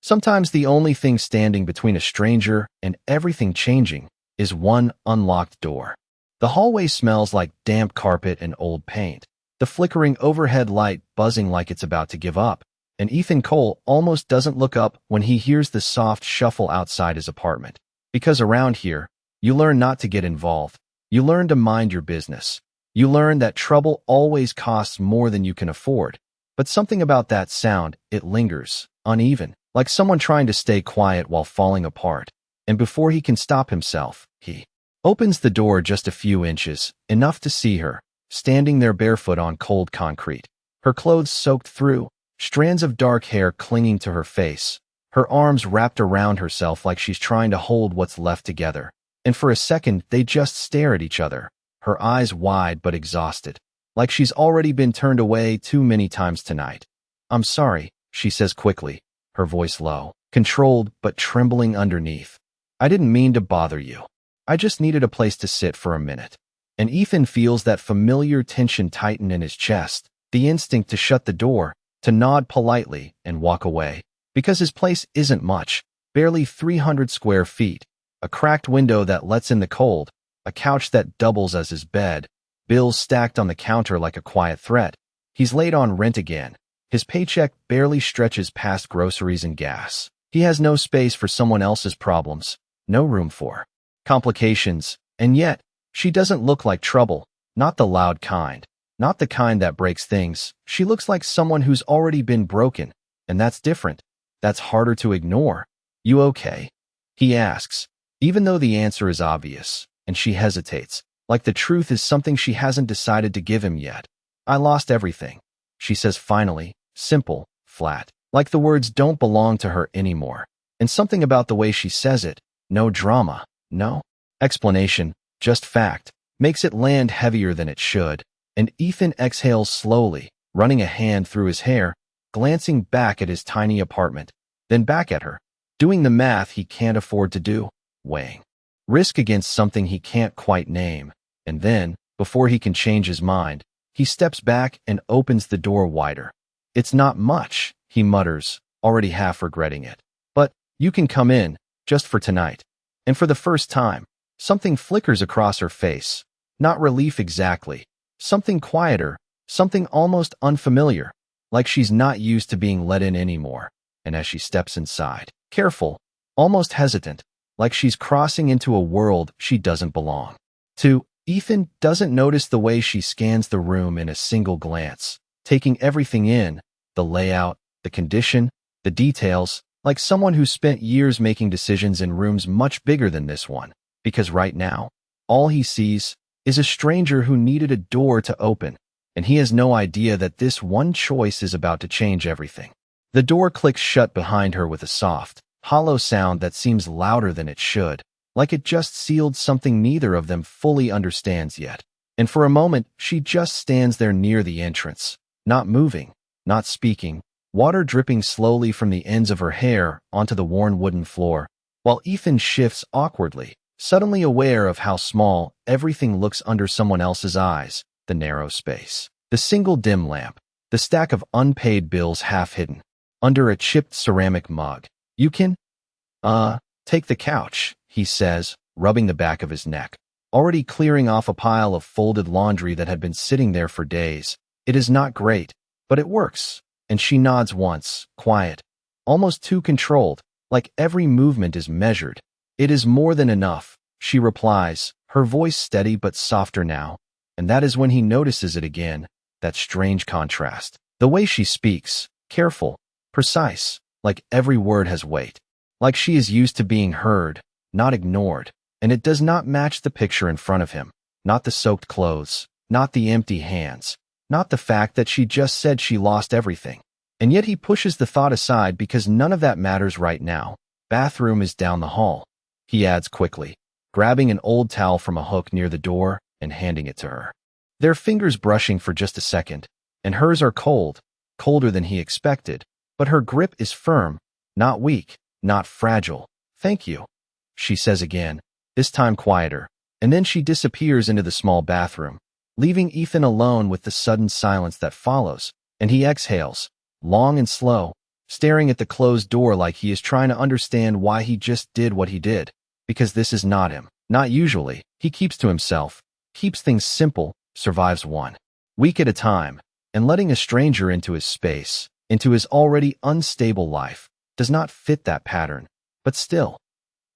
Sometimes the only thing standing between a stranger and everything changing is one unlocked door. The hallway smells like damp carpet and old paint, the flickering overhead light buzzing like it's about to give up, and Ethan Cole almost doesn't look up when he hears the soft shuffle outside his apartment. Because around here, you learn not to get involved. You learn to mind your business. You learn that trouble always costs more than you can afford. But something about that sound, it lingers, uneven, like someone trying to stay quiet while falling apart. And before he can stop himself, he opens the door just a few inches, enough to see her, standing there barefoot on cold concrete. Her clothes soaked through, strands of dark hair clinging to her face, her arms wrapped around herself like she's trying to hold what's left together. And for a second, they just stare at each other, her eyes wide but exhausted, like she's already been turned away too many times tonight. "I'm sorry," she says quickly, her voice low, controlled but trembling underneath. "I didn't mean to bother you. I just needed a place to sit for a minute." And Ethan feels that familiar tension tighten in his chest, the instinct to shut the door, to nod politely and walk away. Because his place isn't much, barely 300 square feet, a cracked window that lets in the cold, a couch that doubles as his bed, bills stacked on the counter like a quiet threat. He's late on rent again. His paycheck barely stretches past groceries and gas. He has no space for someone else's problems, no room for complications, and yet, she doesn't look like trouble, not the loud kind, not the kind that breaks things. She looks like someone who's already been broken, and that's different. That's harder to ignore. "You okay?" he asks, even though the answer is obvious, and she hesitates, like the truth is something she hasn't decided to give him yet. "I lost everything," she says finally, simple, flat, like the words don't belong to her anymore. And something about the way she says it, no drama, no explanation, just fact, makes it land heavier than it should. And Ethan exhales slowly, running a hand through his hair, glancing back at his tiny apartment, then back at her, doing the math he can't afford to do, weighing risk against something he can't quite name. And then, before he can change his mind, he steps back and opens the door wider. "It's not much," he mutters, already half regretting it. "But you can come in, just for tonight." And for the first time, something flickers across her face. Not relief exactly. Something quieter, something almost unfamiliar, like she's not used to being let in anymore. And as she steps inside, careful, almost hesitant, like she's crossing into a world she doesn't belong to, Ethan doesn't notice the way she scans the room in a single glance, taking everything in, the layout, the condition, the details, like someone who spent years making decisions in rooms much bigger than this one. Because right now, all he sees is a stranger who needed a door to open, and he has no idea that this one choice is about to change everything. The door clicks shut behind her with a soft, hollow sound that seems louder than it should, like it just sealed something neither of them fully understands yet. And for a moment, she just stands there near the entrance, not moving, not speaking, water dripping slowly from the ends of her hair onto the worn wooden floor, while Ethan shifts awkwardly, suddenly aware of how small everything looks under someone else's eyes, the narrow space, the single dim lamp, the stack of unpaid bills half hidden under a chipped ceramic mug. "You can, take the couch," he says, rubbing the back of his neck, already clearing off a pile of folded laundry that had been sitting there for days. It is not great, but it works. And she nods once, quiet, almost too controlled, like every movement is measured. "It is more than enough," she replies, her voice steady but softer now. And that is when he notices it again, that strange contrast. The way she speaks, careful, precise, like every word has weight, like she is used to being heard, not ignored. And it does not match the picture in front of him, not the soaked clothes, not the empty hands, not the fact that she just said she lost everything. And yet he pushes the thought aside because none of that matters right now. "Bathroom is down the hall," he adds quickly, grabbing an old towel from a hook near the door and handing it to her. Their fingers brushing for just a second, and hers are cold, colder than he expected, but her grip is firm, not weak, not fragile. "Thank you," she says again, this time quieter, and then she disappears into the small bathroom, leaving Ethan alone with the sudden silence that follows, and he exhales, long and slow, staring at the closed door like he is trying to understand why he just did what he did. Because this is not him. Not usually. He keeps to himself, keeps things simple, survives one week at a time, and letting a stranger into his space, into his already unstable life, does not fit that pattern. But still,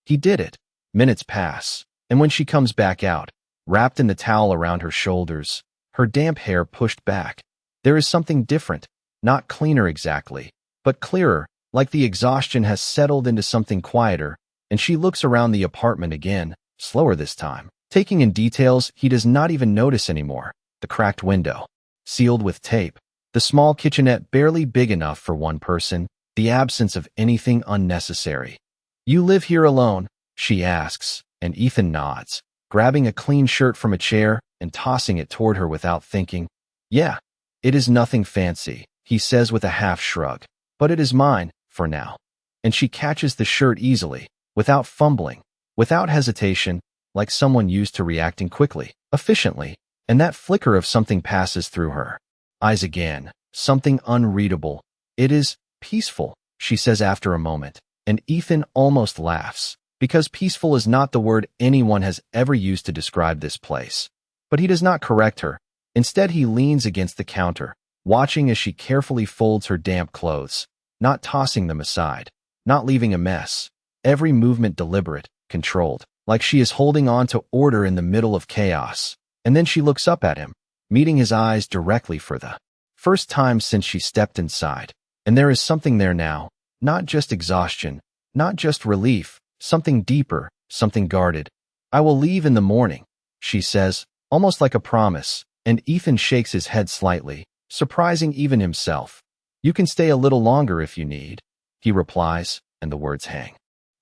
he did it. Minutes pass, and when she comes back out, wrapped in the towel around her shoulders, her damp hair pushed back, there is something different, not cleaner exactly, but clearer, like the exhaustion has settled into something quieter, and she looks around the apartment again, slower this time, taking in details he does not even notice anymore. The cracked window, sealed with tape, the small kitchenette barely big enough for one person, the absence of anything unnecessary. "You live here alone?" she asks, and Ethan nods, grabbing a clean shirt from a chair and tossing it toward her without thinking. "Yeah, it is nothing fancy," he says with a half shrug, "but it is mine, for now." And she catches the shirt easily, without fumbling, without hesitation, like someone used to reacting quickly, efficiently, and that flicker of something passes through her eyes again, something unreadable. "It is peaceful," she says after a moment, and Ethan almost laughs, because peaceful is not the word anyone has ever used to describe this place. But he does not correct her. Instead, he leans against the counter, watching as she carefully folds her damp clothes, not tossing them aside, not leaving a mess, every movement deliberate, controlled, like she is holding on to order in the middle of chaos. And then she looks up at him, meeting his eyes directly for the first time since she stepped inside. And there is something there now, not just exhaustion, not just relief, something deeper, something guarded. "I will leave in the morning," she says, almost like a promise, and Ethan shakes his head slightly, surprising even himself. "You can stay a little longer if you need," he replies, and the words hang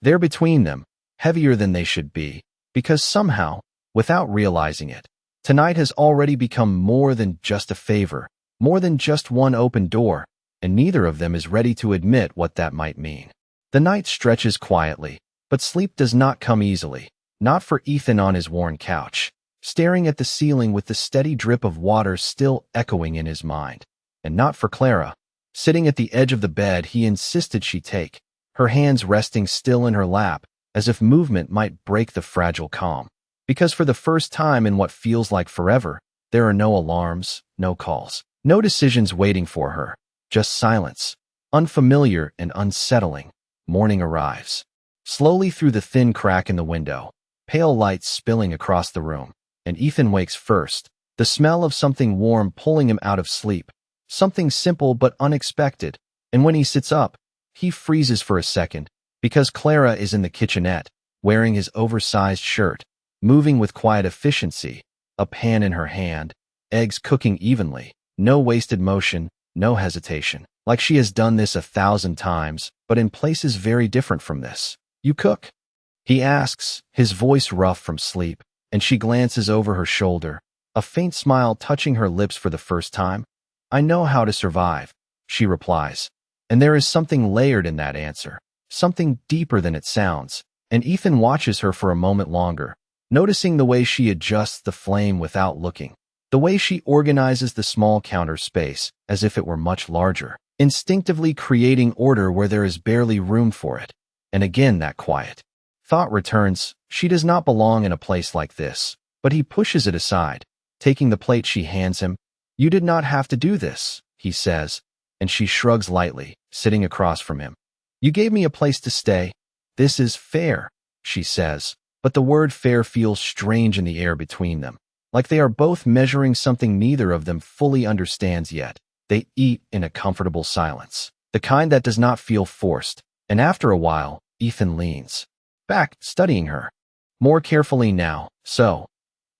there between them, heavier than they should be, because somehow, without realizing it, tonight has already become more than just a favor, more than just one open door, and neither of them is ready to admit what that might mean. The night stretches quietly, but sleep does not come easily, not for Ethan on his worn couch, staring at the ceiling with the steady drip of water still echoing in his mind, and not for Clara, sitting at the edge of the bed he insisted she take, her hands resting still in her lap, as if movement might break the fragile calm. Because for the first time in what feels like forever, there are no alarms, no calls, no decisions waiting for her, just silence, unfamiliar and unsettling. Morning arrives. Slowly through the thin crack in the window, pale light spilling across the room, and Ethan wakes first, the smell of something warm pulling him out of sleep, something simple but unexpected, and when he sits up, he freezes for a second, because Clara is in the kitchenette, wearing his oversized shirt, moving with quiet efficiency, a pan in her hand, eggs cooking evenly, no wasted motion, no hesitation, like she has done this 1,000 times, but in places very different from this. "You cook?" he asks, his voice rough from sleep, and she glances over her shoulder, a faint smile touching her lips for the first time. "I know how to survive," she replies, and there is something layered in that answer, something deeper than it sounds, and Ethan watches her for a moment longer, noticing the way she adjusts the flame without looking, the way she organizes the small counter space as if it were much larger, instinctively creating order where there is barely room for it. And again that quiet thought returns, she does not belong in a place like this, but he pushes it aside, taking the plate she hands him. "You did not have to do this," he says, and she shrugs lightly, sitting across from him. "You gave me a place to stay. This is fair," she says, but the word fair feels strange in the air between them, like they are both measuring something neither of them fully understands yet. They eat in a comfortable silence, the kind that does not feel forced, and after a while, Ethan leans back, studying her more carefully now. "So,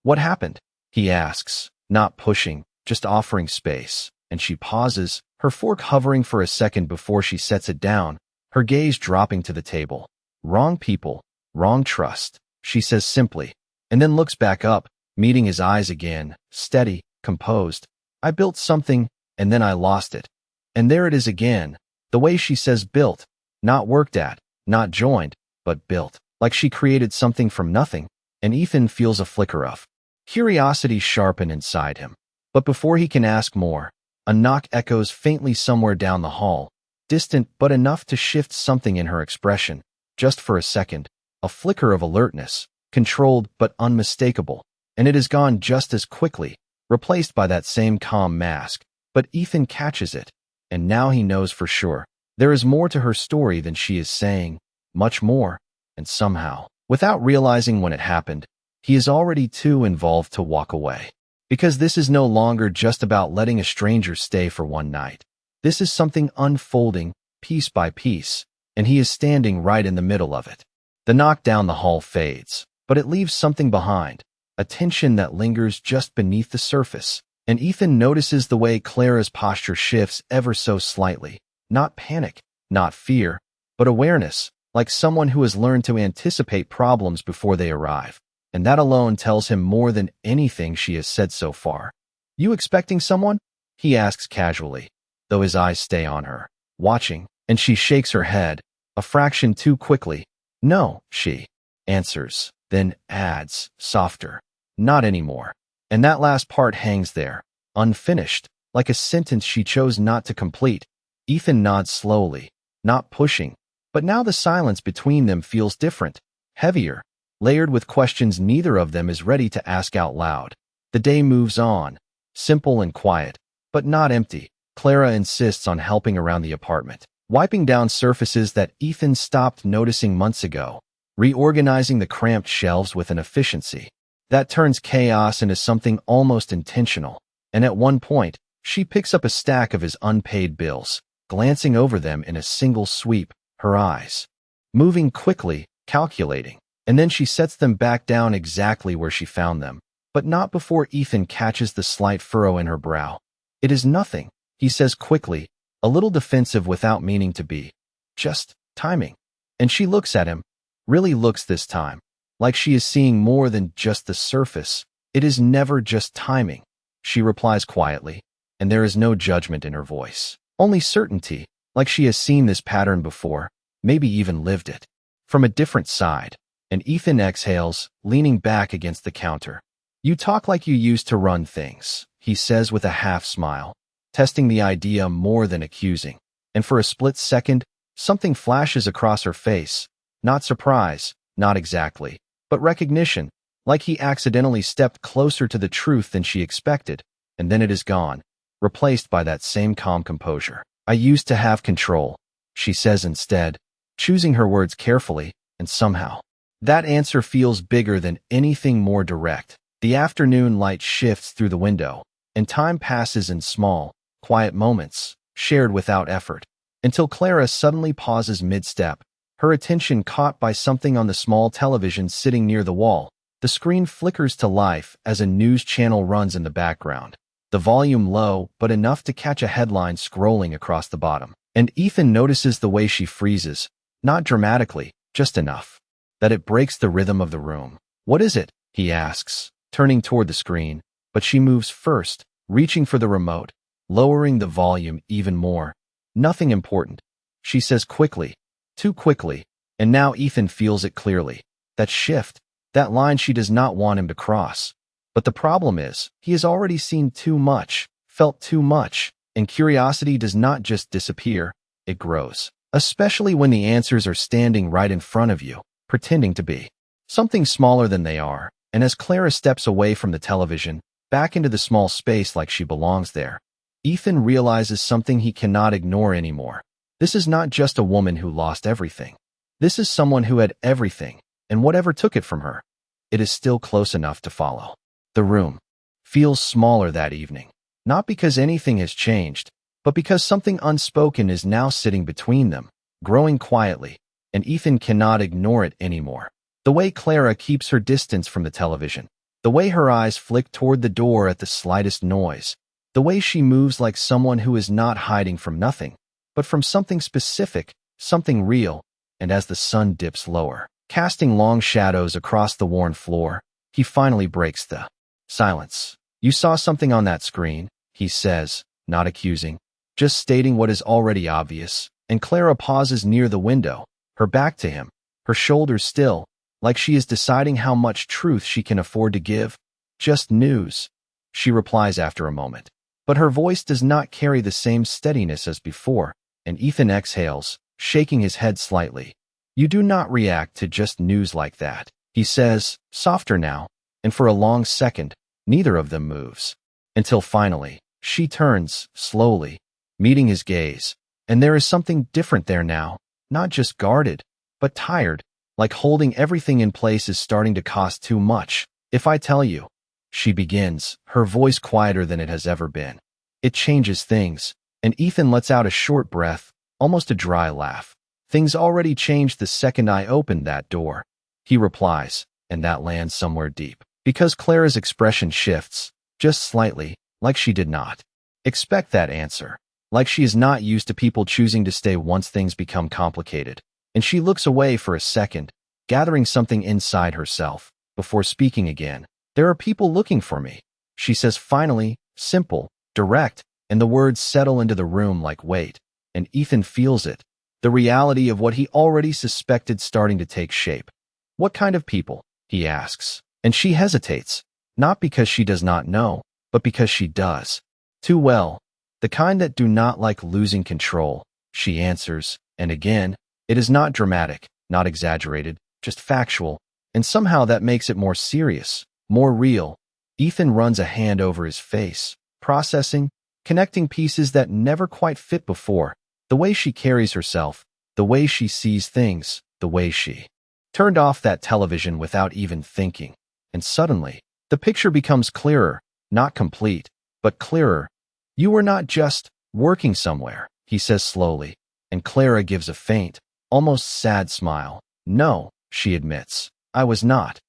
what happened?" he asks, not pushing, just offering space, and she pauses, her fork hovering for a second before she sets it down, her gaze dropping to the table. "Wrong people, wrong trust," she says simply, and then looks back up, meeting his eyes again, steady, composed. "I built something, and then I lost it." And there it is again, the way she says built, not worked at, not joined, but built, like she created something from nothing, and Ethan feels a flicker of curiosity sharpen inside him. But before he can ask more, a knock echoes faintly somewhere down the hall, distant but enough to shift something in her expression, just for a second, a flicker of alertness, controlled but unmistakable, and it is gone just as quickly, replaced by that same calm mask. But Ethan catches it, and now he knows for sure. There is more to her story than she is saying, much more, and somehow, without realizing when it happened, he is already too involved to walk away. Because this is no longer just about letting a stranger stay for one night. This is something unfolding, piece by piece, and he is standing right in the middle of it. The knock down the hall fades, but it leaves something behind, a tension that lingers just beneath the surface, and Ethan notices the way Clara's posture shifts ever so slightly. Not panic, not fear, but awareness, like someone who has learned to anticipate problems before they arrive. And that alone tells him more than anything she has said so far. "You expecting someone?" he asks casually, though his eyes stay on her, watching, and she shakes her head, a fraction too quickly. "No," she answers, then adds, softer, "Not anymore." And that last part hangs there, unfinished, like a sentence she chose not to complete. Ethan nods slowly, not pushing, but now the silence between them feels different, heavier, layered with questions neither of them is ready to ask out loud. The day moves on, simple and quiet, but not empty. Clara insists on helping around the apartment, wiping down surfaces that Ethan stopped noticing months ago, reorganizing the cramped shelves with an efficiency that turns chaos into something almost intentional. And at one point, she picks up a stack of his unpaid bills, glancing over them in a single sweep, her eyes moving quickly, calculating. And then she sets them back down exactly where she found them, but not before Ethan catches the slight furrow in her brow. "It is nothing," he says quickly, a little defensive without meaning to be. "Just timing." And she looks at him, really looks this time, like she is seeing more than just the surface. "It is never just timing," she replies quietly, and there is no judgment in her voice, only certainty, like she has seen this pattern before, maybe even lived it, from a different side. And Ethan exhales, leaning back against the counter. "You talk like you used to run things," he says with a half smile, testing the idea more than accusing. And for a split second, something flashes across her face. Not surprise, not exactly, but recognition, like he accidentally stepped closer to the truth than she expected, and then it is gone, replaced by that same calm composure. "I used to have control," she says instead, choosing her words carefully, and somehow that answer feels bigger than anything more direct. The afternoon light shifts through the window, and time passes in small, quiet moments, shared without effort, until Clara suddenly pauses mid-step, her attention caught by something on the small television sitting near the wall. The screen flickers to life as a news channel runs in the background, the volume low but enough to catch a headline scrolling across the bottom. And Ethan notices the way she freezes, not dramatically, just enough that it breaks the rhythm of the room. "What is it?" he asks, turning toward the screen, but she moves first, reaching for the remote, lowering the volume even more. "Nothing important," she says quickly, too quickly, and now Ethan feels it clearly. That shift, that line she does not want him to cross. But the problem is, he has already seen too much, felt too much, and curiosity does not just disappear, it grows. Especially when the answers are standing right in front of you, pretending to be something smaller than they are. And as Clara steps away from the television, back into the small space like she belongs there, Ethan realizes something he cannot ignore anymore. This is not just a woman who lost everything. This is someone who had everything, and whatever took it from her, it is still close enough to follow. The room feels smaller that evening, not because anything has changed, but because something unspoken is now sitting between them, growing quietly, and Ethan cannot ignore it anymore. The way Clara keeps her distance from the television, the way her eyes flick toward the door at the slightest noise, the way she moves like someone who is not hiding from nothing, but from something specific, something real. And as the sun dips lower, casting long shadows across the worn floor, he finally breaks the silence. "You saw something on that screen," he says, not accusing, just stating what is already obvious. And Clara pauses near the window, her back to him, her shoulders still, like she is deciding how much truth she can afford to give. "Just news," she replies after a moment. But her voice does not carry the same steadiness as before, and Ethan exhales, shaking his head slightly. You do not react to just news like that, he says, softer now, and for a long second, neither of them moves. Until finally, she turns, slowly, meeting his gaze, and there is something different there now, not just guarded, but tired, like holding everything in place is starting to cost too much. If I tell you, she begins, her voice quieter than it has ever been. It changes things, and Ethan lets out a short breath, almost a dry laugh. Things already changed the second I opened that door, he replies, and that lands somewhere deep, because Clara's expression shifts, just slightly, like she did not expect that answer, like she is not used to people choosing to stay once things become complicated, and she looks away for a second, gathering something inside herself, before speaking again. There are people looking for me, she says finally, simple, direct, and the words settle into the room like weight, and Ethan feels it, the reality of what he already suspected starting to take shape. What kind of people? He asks, and she hesitates, not because she does not know, but because she does. Too well. The kind that do not like losing control, she answers, and again, it is not dramatic, not exaggerated, just factual, and somehow that makes it more serious, more real. Ethan runs a hand over his face, processing, connecting pieces that never quite fit before, the way she carries herself, the way she sees things, the way she turned off that television without even thinking, and suddenly, the picture becomes clearer, not complete, but clearer. You were not just working somewhere, he says slowly, and Clara gives a faint, almost sad smile. No, she admits, I was not.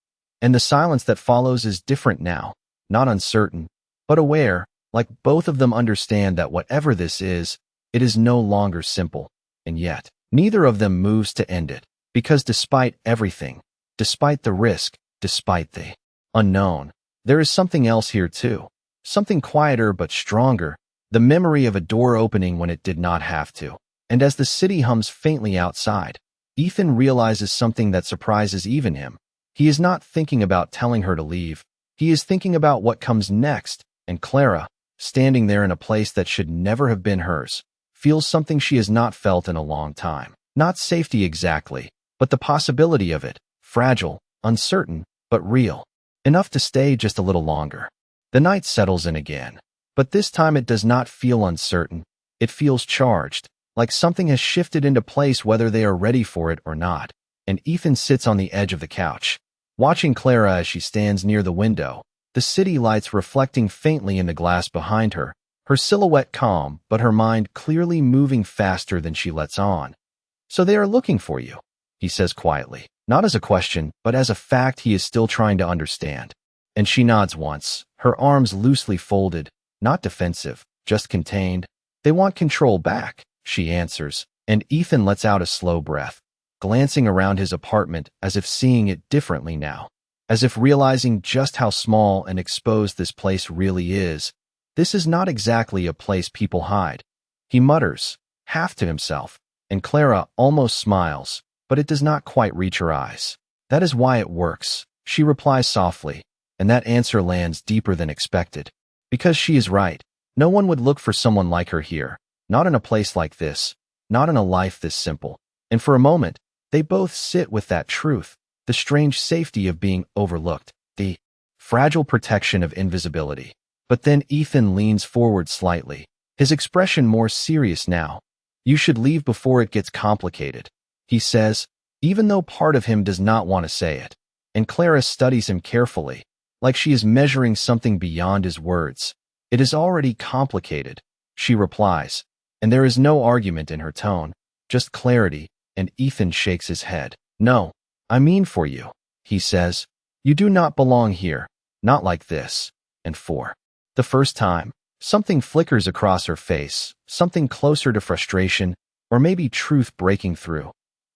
And the silence that follows is different now, not uncertain, but aware, like both of them understand that whatever this is, it is no longer simple, and yet, neither of them moves to end it, because despite everything, despite the risk, despite the unknown, there is something else here too. Something quieter but stronger, the memory of a door opening when it did not have to. And as the city hums faintly outside, Ethan realizes something that surprises even him. He is not thinking about telling her to leave. He is thinking about what comes next, and Clara, standing there in a place that should never have been hers, feels something she has not felt in a long time. Not safety exactly, but the possibility of it, fragile, uncertain, but real. Enough to stay just a little longer. The night settles in again, but this time it does not feel uncertain. It feels charged, like something has shifted into place whether they are ready for it or not. And Ethan sits on the edge of the couch, watching Clara as she stands near the window, the city lights reflecting faintly in the glass behind her, her silhouette calm, but her mind clearly moving faster than she lets on. So they are looking for you, he says quietly, not as a question, but as a fact he is still trying to understand. And she nods once, her arms loosely folded, not defensive, just contained. They want control back, she answers, and Ethan lets out a slow breath, glancing around his apartment as if seeing it differently now, as if realizing just how small and exposed this place really is. This is not exactly a place people hide. He mutters, half to himself, and Clara almost smiles, but it does not quite reach her eyes. That is why it works, she replies softly, and that answer lands deeper than expected. Because she is right. No one would look for someone like her here, not in a place like this, not in a life this simple. And for a moment, they both sit with that truth, the strange safety of being overlooked, the fragile protection of invisibility. But then Ethan leans forward slightly, his expression more serious now. You should leave before it gets complicated, he says, even though part of him does not want to say it. And Clara studies him carefully, like she is measuring something beyond his words. It is already complicated, she replies, and there is no argument in her tone, just clarity, and Ethan shakes his head. No, I mean for you, he says. You do not belong here, not like this. And for the first time, something flickers across her face, something closer to frustration, or maybe truth breaking through.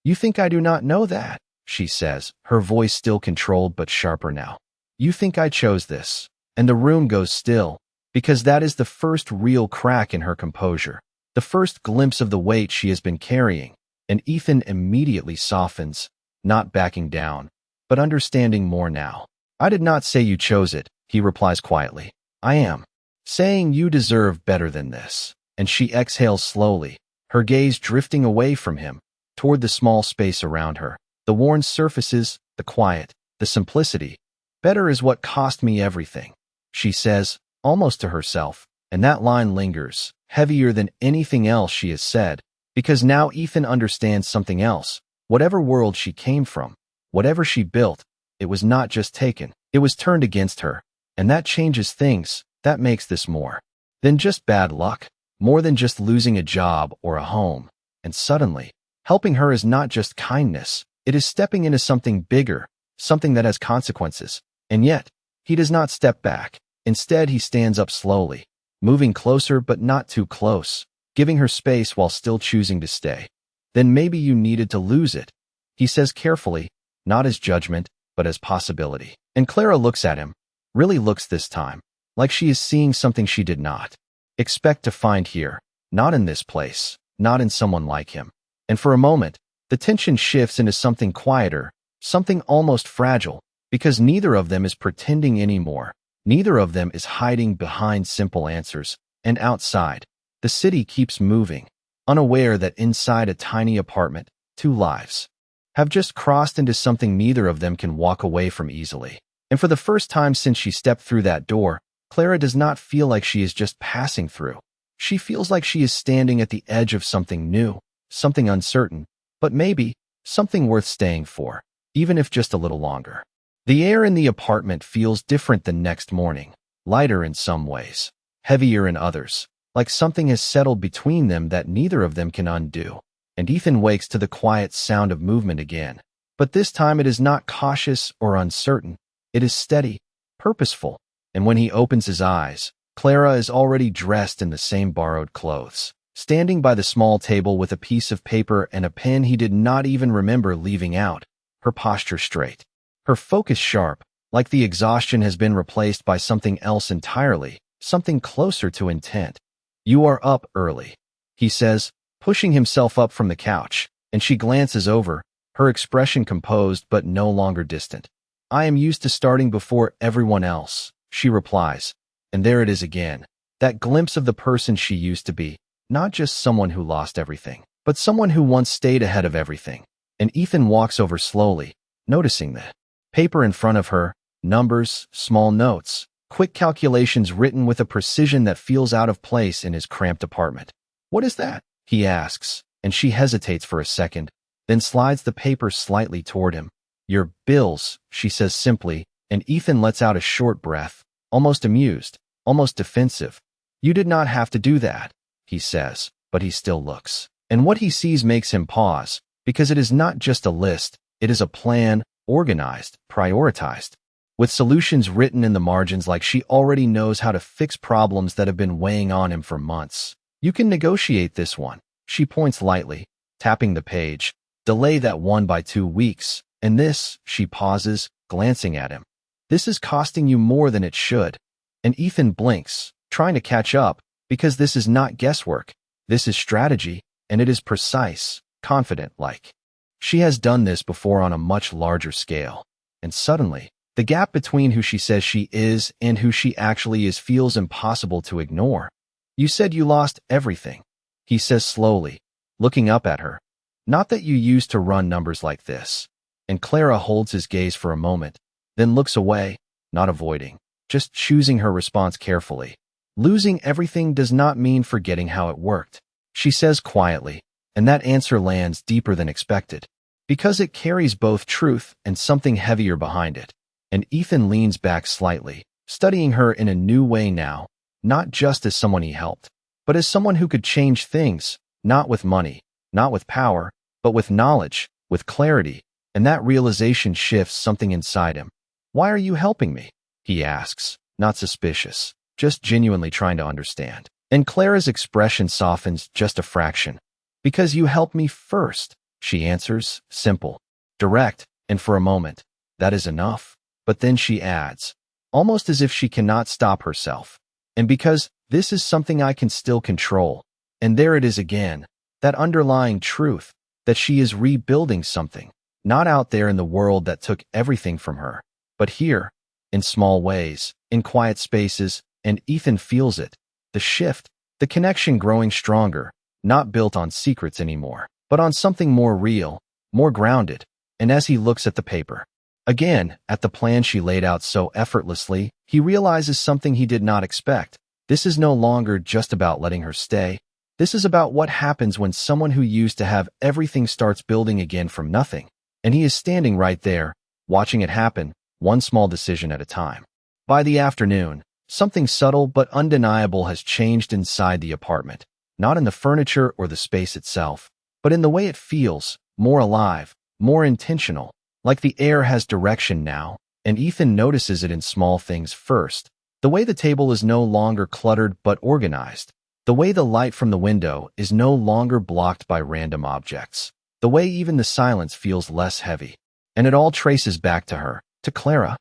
You think I do not know that, she says, her voice still controlled but sharper now. You think I chose this. And the room goes still, because that is the first real crack in her composure, the first glimpse of the weight she has been carrying, and Ethan immediately softens, not backing down, but understanding more now. I did not say you chose it, he replies quietly. I am saying you deserve better than this. And she exhales slowly, her gaze drifting away from him, toward the small space around her. The worn surfaces, the quiet, the simplicity. Better is what cost me everything, she says, almost to herself, and that line lingers, heavier than anything else she has said, because now Ethan understands something else. Whatever world she came from, whatever she built, it was not just taken, it was turned against her, and that changes things. That makes this more than just bad luck, more than just losing a job or a home. And suddenly, helping her is not just kindness, it is stepping into something bigger, something that has consequences. And yet, he does not step back. Instead, he stands up slowly, moving closer but not too close, giving her space while still choosing to stay. Then maybe you needed to lose it, he says carefully, not as judgment, but as possibility. And Clara looks at him, really looks this time, like she is seeing something she did not expect to find here, not in this place, not in someone like him. And for a moment, the tension shifts into something quieter, something almost fragile, because neither of them is pretending anymore. Neither of them is hiding behind simple answers. And outside, the city keeps moving, unaware that inside a tiny apartment, two lives have just crossed into something neither of them can walk away from easily. And for the first time since she stepped through that door, Clara does not feel like she is just passing through. She feels like she is standing at the edge of something new, something uncertain, but maybe something worth staying for, even if just a little longer. The air in the apartment feels different than next morning, lighter in some ways, heavier in others, like something has settled between them that neither of them can undo. And Ethan wakes to the quiet sound of movement again. But this time it is not cautious or uncertain. It is steady, purposeful. And when he opens his eyes, Clara is already dressed in the same borrowed clothes, standing by the small table with a piece of paper and a pen he did not even remember leaving out, her posture straight, her focus sharp, like the exhaustion has been replaced by something else entirely, something closer to intent. "You are up early," he says, pushing himself up from the couch, and she glances over, her expression composed but no longer distant. "I am used to starting before everyone else," she replies. And there it is again, that glimpse of the person she used to be, not just someone who lost everything, but someone who once stayed ahead of everything. And Ethan walks over slowly, noticing the paper in front of her, numbers, small notes, quick calculations written with a precision that feels out of place in his cramped apartment. "What is that?" he asks, and she hesitates for a second, then slides the paper slightly toward him. "Your bills," she says simply, and Ethan lets out a short breath, almost amused, almost defensive. "You did not have to do that," he says, but he still looks. And what he sees makes him pause, because it is not just a list, it is a plan, organized, prioritized, with solutions written in the margins like she already knows how to fix problems that have been weighing on him for months. "You can negotiate this one," she points lightly, tapping the page. "Delay that one by 2 weeks. And this," she pauses, glancing at him. "This is costing you more than it should." And Ethan blinks, trying to catch up, because this is not guesswork. This is strategy, and it is precise, confident-like. She has done this before on a much larger scale. And suddenly, the gap between who she says she is and who she actually is feels impossible to ignore. "You said you lost everything," he says slowly, looking up at her. "Not that you used to run numbers like this." And Clara holds his gaze for a moment, then looks away, not avoiding, just choosing her response carefully. "Losing everything does not mean forgetting how it worked," she says quietly, and that answer lands deeper than expected, because it carries both truth and something heavier behind it. And Ethan leans back slightly, studying her in a new way now, not just as someone he helped, but as someone who could change things, not with money, not with power, but with knowledge, with clarity. And that realization shifts something inside him. "Why are you helping me?" he asks, not suspicious, just genuinely trying to understand. And Clara's expression softens just a fraction. "Because you helped me first," she answers, simple, direct, and for a moment, that is enough. But then she adds, almost as if she cannot stop herself, "And because this is something I can still control." And there it is again, that underlying truth, that she is rebuilding something, not out there in the world that took everything from her, but here, in small ways, in quiet spaces, and Ethan feels it, the shift, the connection growing stronger, not built on secrets anymore, but on something more real, more grounded. And as he looks at the paper, again, at the plan she laid out so effortlessly, he realizes something he did not expect. This is no longer just about letting her stay. This is about what happens when someone who used to have everything starts building again from nothing. And he is standing right there, watching it happen, one small decision at a time. By the afternoon, something subtle but undeniable has changed inside the apartment, not in the furniture or the space itself, but in the way it feels, more alive, more intentional, like the air has direction now, and Ethan notices it in small things first. The way the table is no longer cluttered but organized. The way the light from the window is no longer blocked by random objects. The way even the silence feels less heavy. And it all traces back to her, to Clara,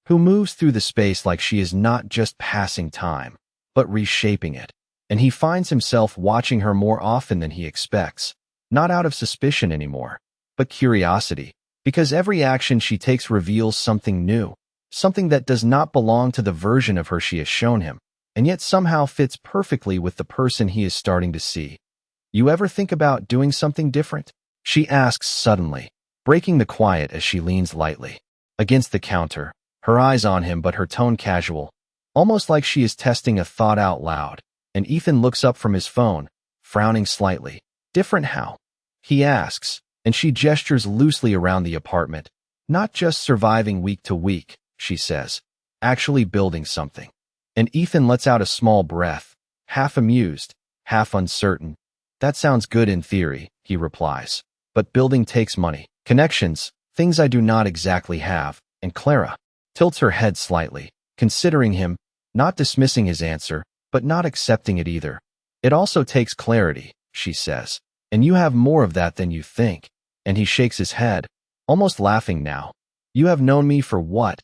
who moves through the space like she is not just passing time, but reshaping it. And he finds himself watching her more often than he expects, not out of suspicion anymore, but curiosity, because every action she takes reveals something new, something that does not belong to the version of her she has shown him, and yet somehow fits perfectly with the person he is starting to see. You ever think about doing something different? She asks suddenly, breaking the quiet as she leans lightly against the counter, her eyes on him but her tone casual, almost like she is testing a thought out loud. And Ethan looks up from his phone, frowning slightly. Different how? He asks, and she gestures loosely around the apartment. Not just surviving week to week, she says, actually building something. And Ethan lets out a small breath, half amused, half uncertain. That sounds good in theory, he replies. But building takes money, connections, things I do not exactly have. And Clara tilts her head slightly, considering him, not dismissing his answer, but not accepting it either. It also takes clarity, she says. And you have more of that than you think. And he shakes his head, almost laughing now. You have known me for what?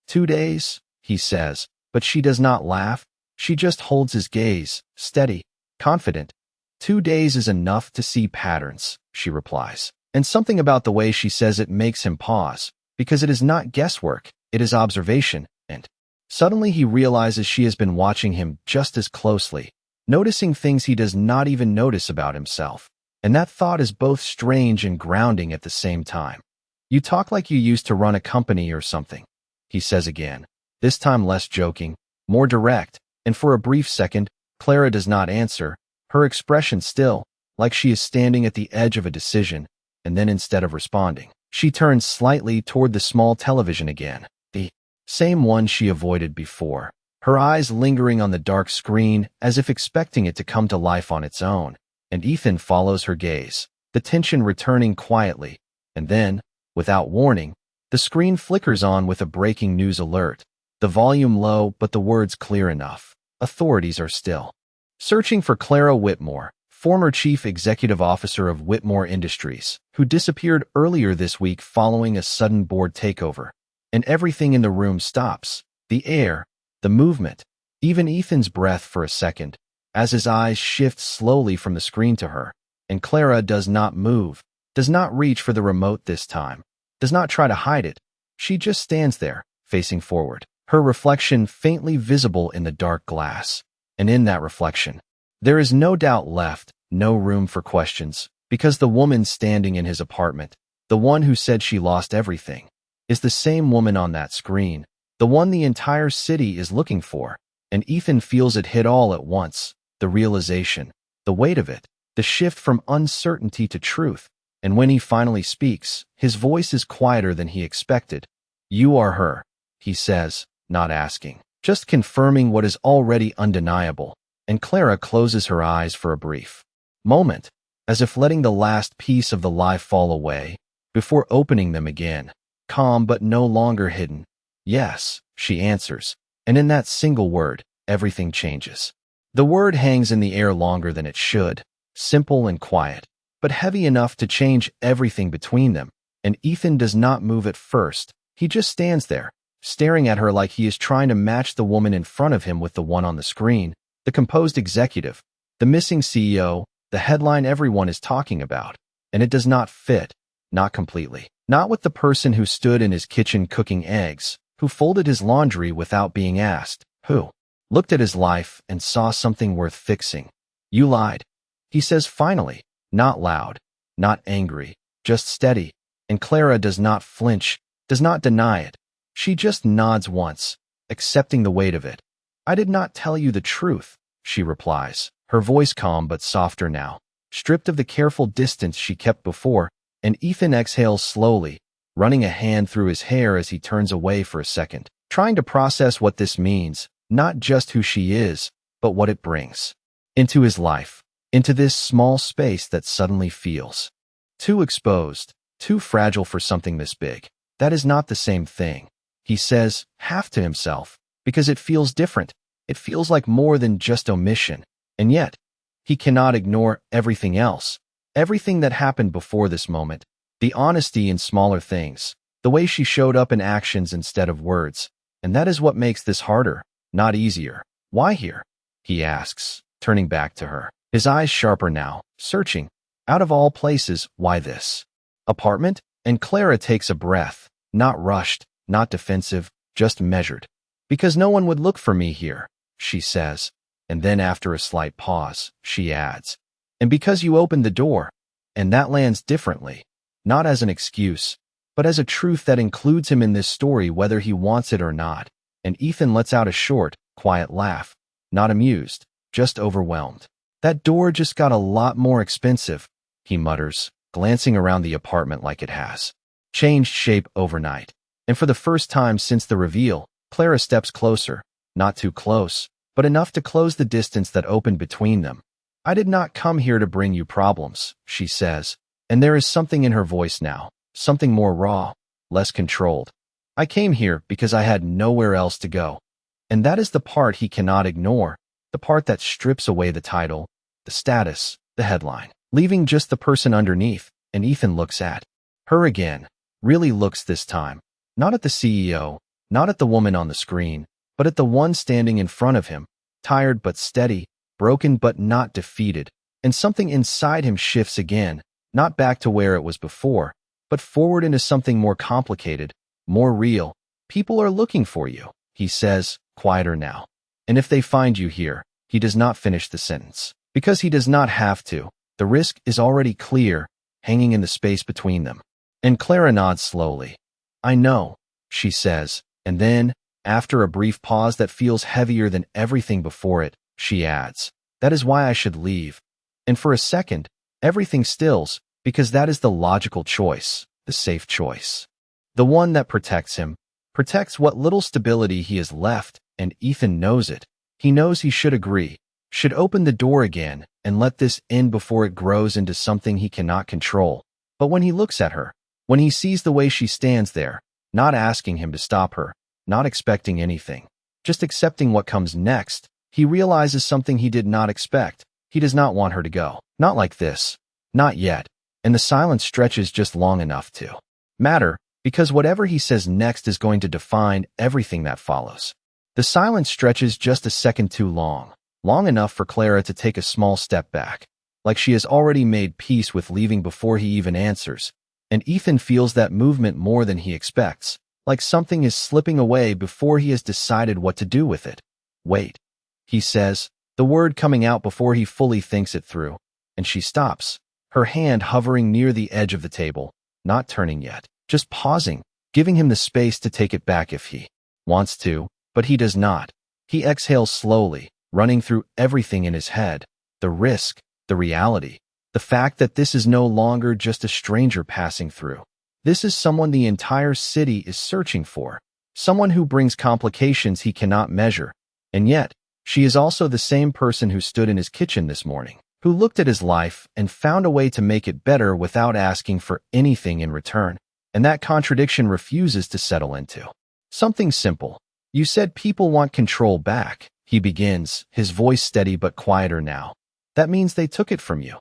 2 days? He says, but she does not laugh. She just holds his gaze, steady, confident. 2 days is enough to see patterns, she replies. And something about the way she says it makes him pause, because it is not guesswork, it is observation, and suddenly he realizes she has been watching him just as closely, noticing things he does not even notice about himself. And that thought is both strange and grounding at the same time. You talk like you used to run a company or something, he says again, this time less joking, more direct, and for a brief second, Clara does not answer, her expression still, like she is standing at the edge of a decision, and then instead of responding, she turns slightly toward the small television again, the same one she avoided before, her eyes lingering on the dark screen as if expecting it to come to life on its own. And Ethan follows her gaze, the tension returning quietly, and then, without warning, the screen flickers on with a breaking news alert, the volume low but the words clear enough. Authorities are still searching for Clara Whitmore, former chief executive officer of Whitmore Industries, who disappeared earlier this week following a sudden board takeover. And everything in the room stops, the air, the movement, even Ethan's breath for a second, as his eyes shift slowly from the screen to her. And Clara does not move, does not reach for the remote this time, does not try to hide it. She just stands there, facing forward, her reflection faintly visible in the dark glass. And in that reflection, there is no doubt left, no room for questions, because the woman standing in his apartment, the one who said she lost everything, is the same woman on that screen, the one the entire city is looking for. And Ethan feels it hit all at once, the realization, the weight of it, the shift from uncertainty to truth. And when he finally speaks, his voice is quieter than he expected. You are her, he says, not asking, just confirming what is already undeniable. And Clara closes her eyes for a brief moment, as if letting the last piece of the lie fall away, before opening them again, calm but no longer hidden. Yes, she answers, and in that single word, everything changes. The word hangs in the air longer than it should, simple and quiet, but heavy enough to change everything between them. And Ethan does not move at first. He just stands there, staring at her like he is trying to match the woman in front of him with the one on the screen, the composed executive, the missing CEO, the headline everyone is talking about. And it does not fit, not completely. Not with the person who stood in his kitchen cooking eggs, who folded his laundry without being asked, who looked at his life and saw something worth fixing. You lied. He says finally, not loud, not angry, just steady. And Clara does not flinch, does not deny it. She just nods once, accepting the weight of it. I did not tell you the truth, she replies, her voice calm but softer now, stripped of the careful distance she kept before, and Ethan exhales slowly, running a hand through his hair as he turns away for a second, trying to process what this means, not just who she is, but what it brings into his life, into this small space that suddenly feels too exposed, too fragile for something this big. That is not the same thing, he says, half to himself, because it feels different. It feels like more than just omission. And yet, he cannot ignore everything else, everything that happened before this moment, the honesty in smaller things, the way she showed up in actions instead of words. And that is what makes this harder, not easier. Why here? He asks, turning back to her, his eyes sharper now, searching. Out of all places, why this apartment? And Clara takes a breath, not rushed, not defensive, just measured. Because no one would look for me here, she says. And then after a slight pause, she adds, and because you opened the door. And that lands differently, not as an excuse, but as a truth that includes him in this story whether he wants it or not. And Ethan lets out a short, quiet laugh, not amused, just overwhelmed. That door just got a lot more expensive, he mutters, glancing around the apartment like it has changed shape overnight. And for the first time since the reveal, Clara steps closer, not too close, but enough to close the distance that opened between them. I did not come here to bring you problems, she says, and there is something in her voice now, something more raw, less controlled. I came here because I had nowhere else to go. And that is the part he cannot ignore, the part that strips away the title, the status, the headline, leaving just the person underneath. And Ethan looks at her again, really looks this time, not at the CEO, not at the woman on the screen, but at the one standing in front of him, tired but steady, broken but not defeated. And something inside him shifts again, not back to where it was before, but forward into something more complicated, more real. People are looking for you, he says, quieter now. And if they find you here, he does not finish the sentence, because he does not have to. The risk is already clear, hanging in the space between them. And Clara nods slowly. I know, she says, and then, after a brief pause that feels heavier than everything before it, she adds, that is why I should leave. And for a second, everything stills, because that is the logical choice, the safe choice. The one that protects him, protects what little stability he has left, and Ethan knows it. He knows he should agree, should open the door again, and let this end before it grows into something he cannot control. But when he looks at her, when he sees the way she stands there, not asking him to stop her, not expecting anything, just accepting what comes next, he realizes something he did not expect. He does not want her to go. Not like this. Not yet. And the silence stretches just long enough to matter, because whatever he says next is going to define everything that follows. The silence stretches just a second too long, long enough for Clara to take a small step back, like she has already made peace with leaving before he even answers. And Ethan feels that movement more than he expects, like something is slipping away before he has decided what to do with it. Wait, he says, the word coming out before he fully thinks it through, and she stops, her hand hovering near the edge of the table, not turning yet, just pausing, giving him the space to take it back if he wants to, but he does not. He exhales slowly, running through everything in his head, the risk, the reality, the fact that this is no longer just a stranger passing through. This is someone the entire city is searching for, someone who brings complications he cannot measure. And yet, she is also the same person who stood in his kitchen this morning, who looked at his life and found a way to make it better without asking for anything in return. And that contradiction refuses to settle into something simple. You said people want control back, he begins, his voice steady but quieter now. That means they took it from you.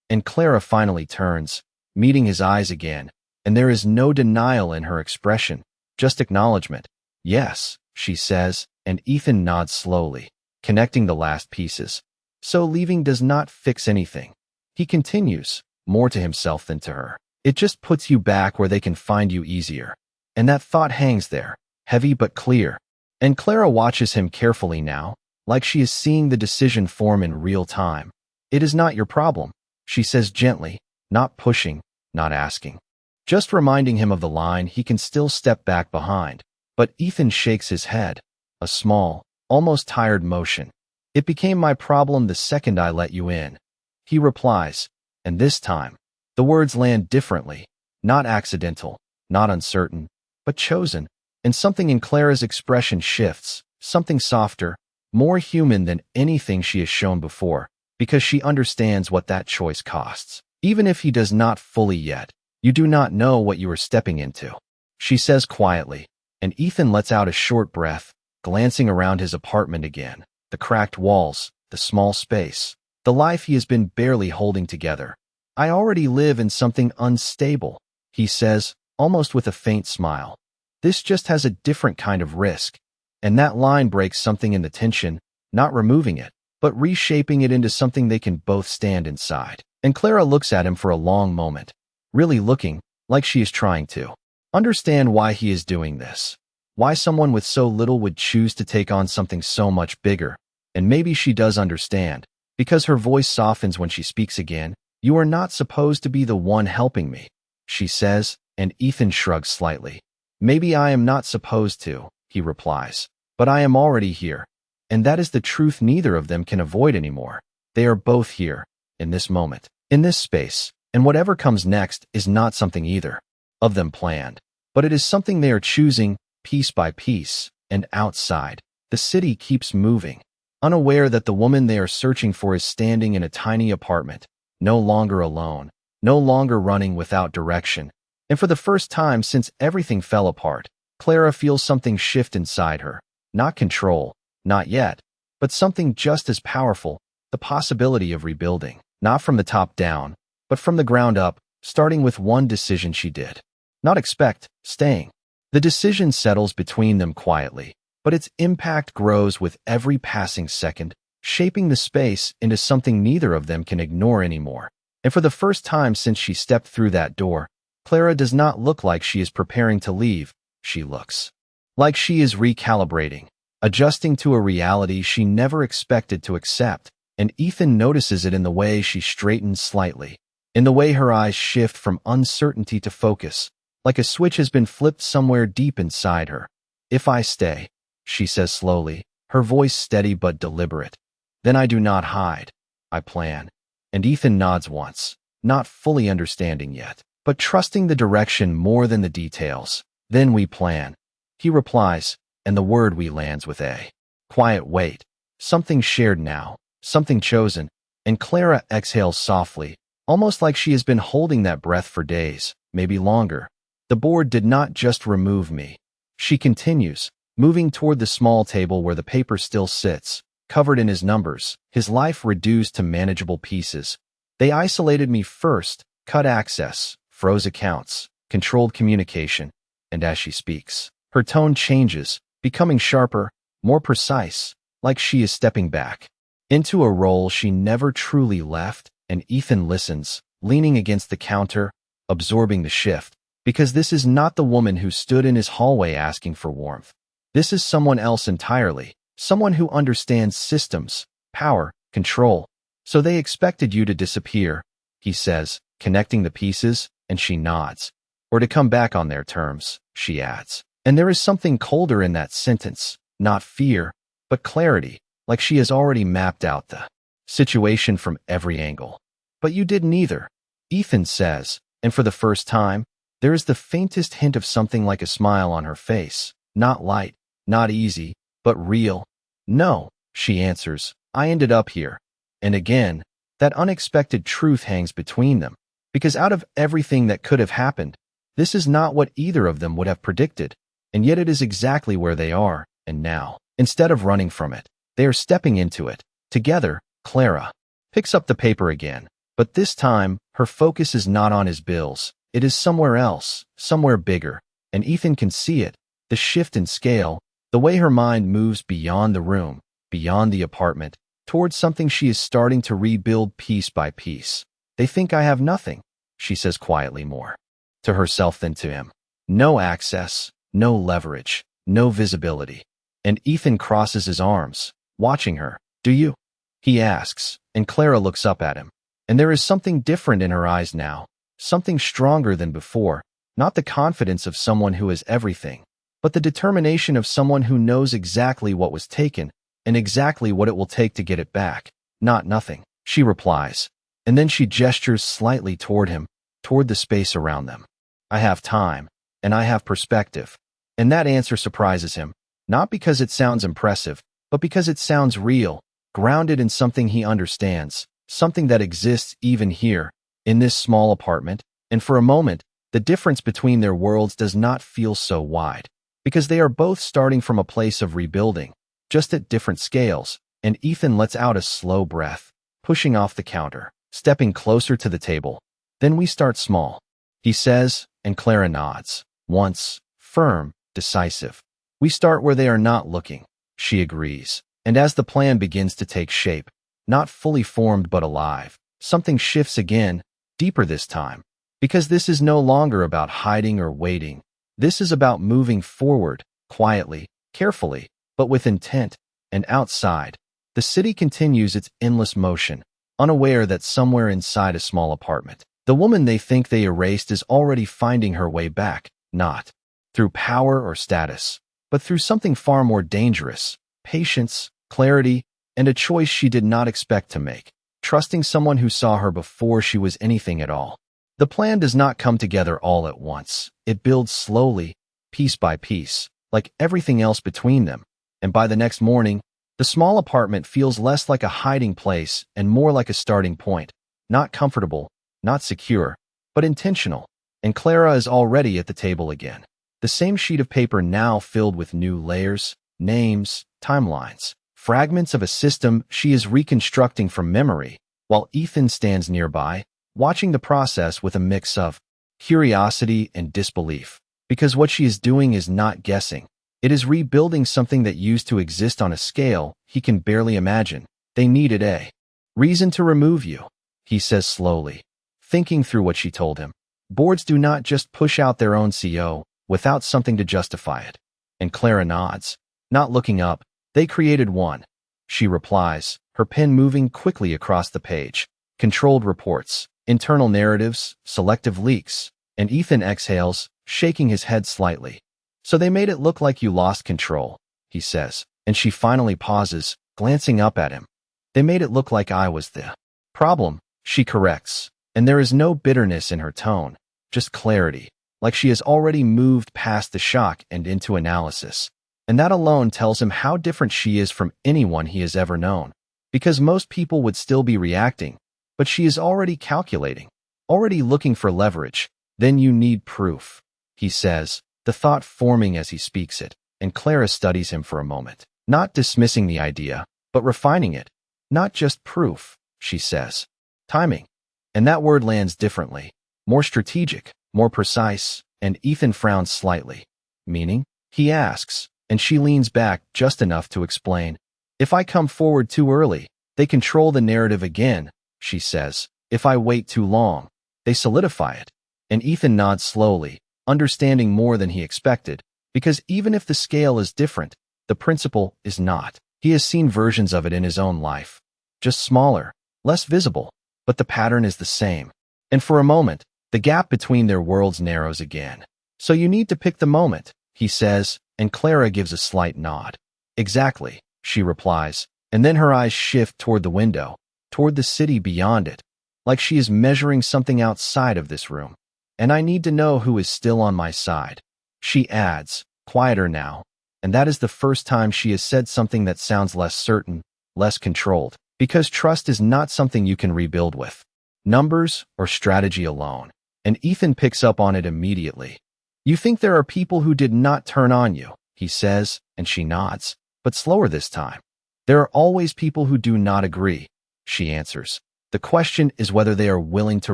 And Clara finally turns, meeting his eyes again, and there is no denial in her expression, just acknowledgement. Yes, she says, and Ethan nods slowly, connecting the last pieces. So leaving does not fix anything. He continues, more to himself than to her. It just puts you back where they can find you easier. And that thought hangs there, heavy but clear. And Clara watches him carefully now, like she is seeing the decision form in real time. It is not your problem, she says gently, not pushing, not asking. Just reminding him of the line he can still step back behind. But Ethan shakes his head, a small, almost tired motion. It became my problem the second I let you in. He replies, and this time, the words land differently, not accidental, not uncertain, but chosen, and something in Clara's expression shifts, something softer, more human than anything she has shown before, because she understands what that choice costs. Even if he does not fully yet, you do not know what you are stepping into, she says quietly, and Ethan lets out a short breath, glancing around his apartment again, the cracked walls, the small space, the life he has been barely holding together. I already live in something unstable, he says, almost with a faint smile. This just has a different kind of risk. And that line breaks something in the tension, not removing it, but reshaping it into something they can both stand inside. And Clara looks at him for a long moment, really looking like she is trying to understand why he is doing this, why someone with so little would choose to take on something so much bigger. And maybe she does understand, because her voice softens when she speaks again. You are not supposed to be the one helping me, she says, and Ethan shrugs slightly. Maybe I am not supposed to, he replies, but I am already here. And that is the truth neither of them can avoid anymore. They are both here, in this moment, in this space, and whatever comes next is not something either of them planned, but it is something they are choosing, piece by piece, and outside. The city keeps moving, unaware that the woman they are searching for is standing in a tiny apartment, no longer alone, no longer running without direction. And for the first time since everything fell apart, Clara feels something shift inside her. Not control, not yet, but something just as powerful, the possibility of rebuilding. Not from the top down, but from the ground up, starting with one decision she did not expect, staying. The decision settles between them quietly, but its impact grows with every passing second, shaping the space into something neither of them can ignore anymore. And for the first time since she stepped through that door, Clara does not look like she is preparing to leave. She looks like she is recalibrating, adjusting to a reality she never expected to accept, and Ethan notices it in the way she straightens slightly, in the way her eyes shift from uncertainty to focus, like a switch has been flipped somewhere deep inside her. If I stay, she says slowly, her voice steady but deliberate, then I do not hide. I plan. And Ethan nods once, not fully understanding yet, but trusting the direction more than the details. Then we plan. He replies, and the word we lands with a quiet wait. Something shared now, something chosen, and Clara exhales softly, almost like she has been holding that breath for days, maybe longer. The board did not just remove me. She continues, moving toward the small table where the paper still sits, covered in his numbers, his life reduced to manageable pieces. They isolated me first, cut access, froze accounts, controlled communication, and as she speaks, her tone changes, becoming sharper, more precise, like she is stepping back into a role she never truly left, and Ethan listens, leaning against the counter, absorbing the shift, because this is not the woman who stood in his hallway asking for warmth. This is someone else entirely, someone who understands systems, power, control. So they expected you to disappear, he says, connecting the pieces, and she nods. Or to come back on their terms, she adds. And there is something colder in that sentence, not fear, but clarity, like she has already mapped out the situation from every angle. But you didn't either, Ethan says, and for the first time, there is the faintest hint of something like a smile on her face. Not light, not easy, but real. No, she answers, I ended up here. And again, that unexpected truth hangs between them, because out of everything that could have happened, this is not what either of them would have predicted, and yet it is exactly where they are, and now, instead of running from it, they are stepping into it. Together, Clara picks up the paper again, but this time, her focus is not on his bills. It is somewhere else, somewhere bigger, and Ethan can see it, the shift in scale, the way her mind moves beyond the room, beyond the apartment, towards something she is starting to rebuild piece by piece. They think I have nothing, she says quietly, more to herself than to him. No access, no leverage, no visibility. And Ethan crosses his arms, watching her. Do you he asks, and Clara looks up at him. And there is something different in her eyes now, something stronger than before, not the confidence of someone who has everything, but the determination of someone who knows exactly what was taken and exactly what it will take to get it back. Not nothing, she replies. And then she gestures slightly toward him, toward the space around them. I have time, and I have perspective. And that answer surprises him, not because it sounds impressive, but because it sounds real, grounded in something he understands, something that exists even here, in this small apartment. And for a moment, the difference between their worlds does not feel so wide, because they are both starting from a place of rebuilding, just at different scales. And Ethan lets out a slow breath, pushing off the counter, stepping closer to the table. Then we start small, he says, and Clara nods. Once, firm, decisive. We start where they are not looking, she agrees. And as the plan begins to take shape, not fully formed but alive, something shifts again, deeper this time. Because this is no longer about hiding or waiting. This is about moving forward, quietly, carefully, but with intent. And outside, the city continues its endless motion, unaware that somewhere inside a small apartment, the woman they think they erased is already finding her way back, not through power or status, but through something far more dangerous: patience, clarity, and a choice she did not expect to make, trusting someone who saw her before she was anything at all. The plan does not come together all at once. It builds slowly, piece by piece, like everything else between them. And by the next morning, the small apartment feels less like a hiding place and more like a starting point, not comfortable, not secure, but intentional. And Clara is already at the table again. The same sheet of paper now filled with new layers, names, timelines, fragments of a system she is reconstructing from memory, while Ethan stands nearby, watching the process with a mix of curiosity and disbelief. Because what she is doing is not guessing. It is rebuilding something that used to exist on a scale he can barely imagine. They needed a reason to remove you, he says slowly, thinking through what she told him. Boards do not just push out their own CO without something to justify it. And Clara nods, not looking up. They created one, she replies, her pen moving quickly across the page. Controlled reports, internal narratives, selective leaks. And Ethan exhales, shaking his head slightly. So they made it look like you lost control, he says, and she finally pauses, glancing up at him. They made it look like I was the problem, she corrects, and there is no bitterness in her tone, just clarity, like she has already moved past the shock and into analysis. And that alone tells him how different she is from anyone he has ever known, because most people would still be reacting, but she is already calculating, already looking for leverage. Then you need proof, he says, the thought forming as he speaks it, and Clara studies him for a moment, not dismissing the idea, but refining it. Not just proof, she says. Timing. And that word lands differently, more strategic, more precise, and Ethan frowns slightly. Meaning? He asks, and she leans back just enough to explain. If I come forward too early, they control the narrative again, she says. If I wait too long, they solidify it. And Ethan nods slowly, understanding more than he expected, because even if the scale is different, the principle is not. He has seen versions of it in his own life. Just smaller, less visible, but the pattern is the same. And for a moment, the gap between their worlds narrows again. So you need to pick the moment, he says, and Clara gives a slight nod. Exactly, she replies, and then her eyes shift toward the window, toward the city beyond it, like she is measuring something outside of this room. And I need to know who is still on my side, she adds, quieter now, and that is the first time she has said something that sounds less certain, less controlled, because trust is not something you can rebuild with numbers or strategy alone. And Ethan picks up on it immediately. You think there are people who did not turn on you, he says, and she nods, but slower this time. There are always people who do not agree, she answers. The question is whether they are willing to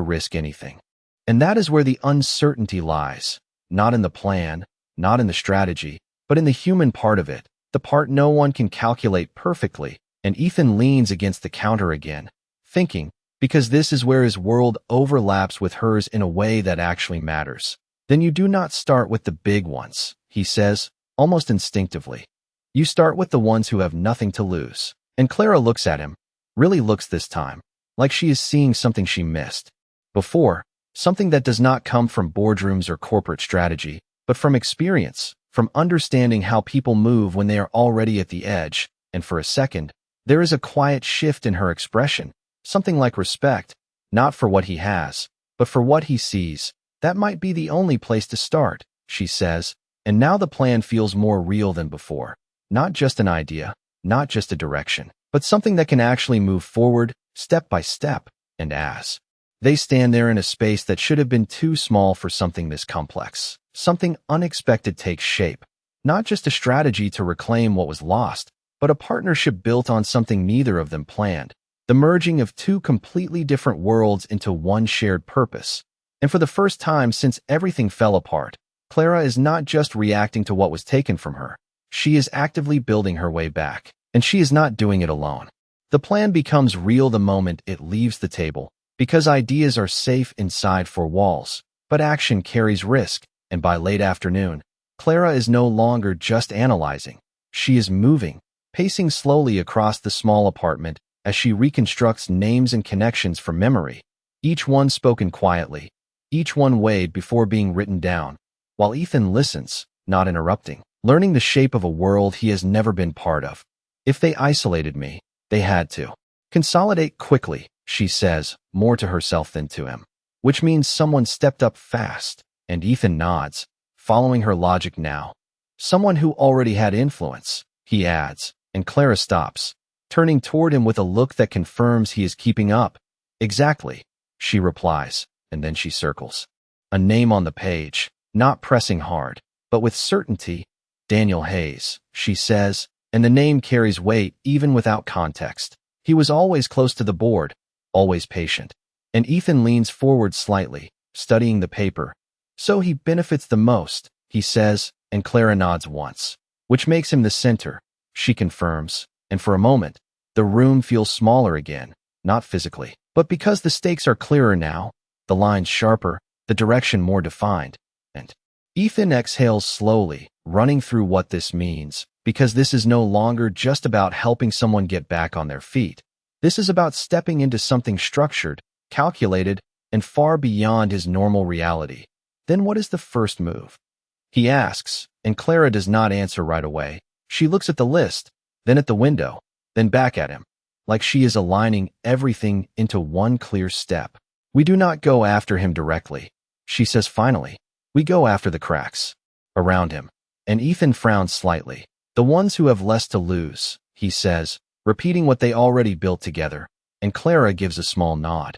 risk anything. And that is where the uncertainty lies, not in the plan, not in the strategy, but in the human part of it, the part no one can calculate perfectly. And Ethan leans against the counter again, thinking, because this is where his world overlaps with hers in a way that actually matters. Then you do not start with the big ones, he says, almost instinctively. You start with the ones who have nothing to lose. And Clara looks at him, really looks this time like she is seeing something she missed before, something that does not come from boardrooms or corporate strategy, but from experience, from understanding how people move when they are already at the edge. And for a second, there is a quiet shift in her expression, something like respect, not for what he has, but for what he sees. That might be the only place to start, she says, and now the plan feels more real than before. Not just an idea, not just a direction, but something that can actually move forward, step by step. And as they stand there in a space that should have been too small for something this complex, something unexpected takes shape. Not just a strategy to reclaim what was lost, but a partnership built on something neither of them planned. The merging of two completely different worlds into one shared purpose. And for the first time since everything fell apart, Clara is not just reacting to what was taken from her. She is actively building her way back, and she is not doing it alone. The plan becomes real the moment it leaves the table, because ideas are safe inside four walls, but action carries risk, and by late afternoon, Clara is no longer just analyzing. She is moving, pacing slowly across the small apartment as she reconstructs names and connections from memory, each one spoken quietly, each one weighed before being written down, while Ethan listens, not interrupting, learning the shape of a world he has never been part of. If they isolated me, they had to consolidate quickly, she says, more to herself than to him, which means someone stepped up fast, and Ethan nods, following her logic now. Someone who already had influence, he adds, and Clara stops, turning toward him with a look that confirms he is keeping up. Exactly, she replies, and then she circles a name on the page, not pressing hard, but with certainty. Daniel Hayes, she says, and the name carries weight even without context. He was always close to the board, always patient. And Ethan leans forward slightly, studying the paper. So he benefits the most, he says, and Clara nods once, which makes him the center, she confirms, and for a moment, the room feels smaller again, not physically, but because the stakes are clearer now, the lines sharper, the direction more defined, and Ethan exhales slowly, running through what this means, because this is no longer just about helping someone get back on their feet. This is about stepping into something structured, calculated, and far beyond his normal reality. Then what is the first move? He asks, and Clara does not answer right away. She looks at the list, then at the window, then back at him, like she is aligning everything into one clear step. We do not go after him directly, she says finally. We go after the cracks around him. And Ethan frowns slightly. The ones who have less to lose, he says, repeating what they already built together, and Clara gives a small nod.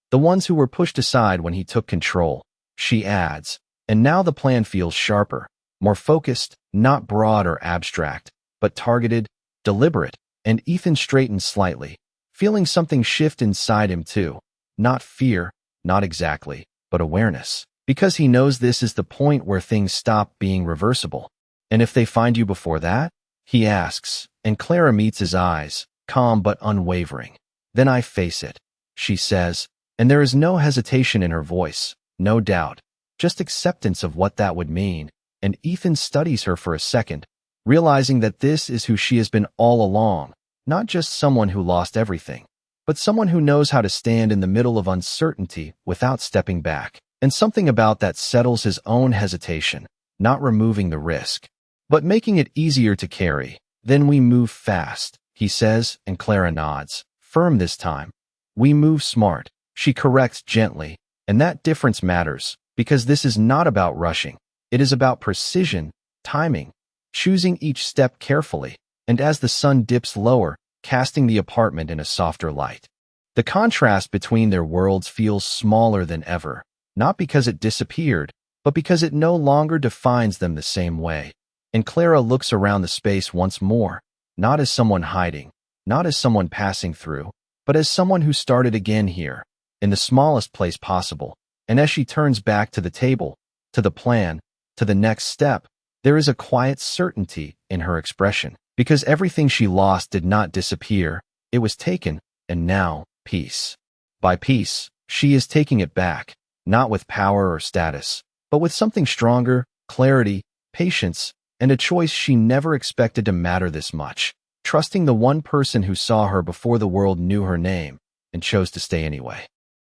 The ones who were pushed aside when he took control, she adds, and now the plan feels sharper, more focused, not broad or abstract, but targeted, deliberate, and Ethan straightens slightly, feeling something shift inside him too. Not fear, not exactly, but awareness, because he knows this is the point where things stop being reversible. And if they find you before that? He asks, and Clara meets his eyes, calm but unwavering. Then I face it, she says, and there is no hesitation in her voice, no doubt, just acceptance of what that would mean. And Ethan studies her for a second, realizing that this is who she has been all along, not just someone who lost everything, but someone who knows how to stand in the middle of uncertainty without stepping back. And something about that settles his own hesitation, not removing the risk, but making it easier to carry. Then we move fast, he says, and Clara nods, firm this time. We move smart, she corrects gently, and that difference matters, because this is not about rushing. It is about precision, timing, choosing each step carefully, and as the sun dips lower, casting the apartment in a softer light. The contrast between their worlds feels smaller than ever, not because it disappeared, but because it no longer defines them the same way. And Clara looks around the space once more, not as someone hiding, not as someone passing through, but as someone who started again here, in the smallest place possible. And as she turns back to the table, to the plan, to the next step, there is a quiet certainty in her expression, because everything she lost did not disappear, it was taken, and now, piece by piece, she is taking it back, not with power or status, but with something stronger, clarity, patience, and a choice she never expected to matter this much. trusting the one person who saw her before the world knew her name and chose to stay anyway.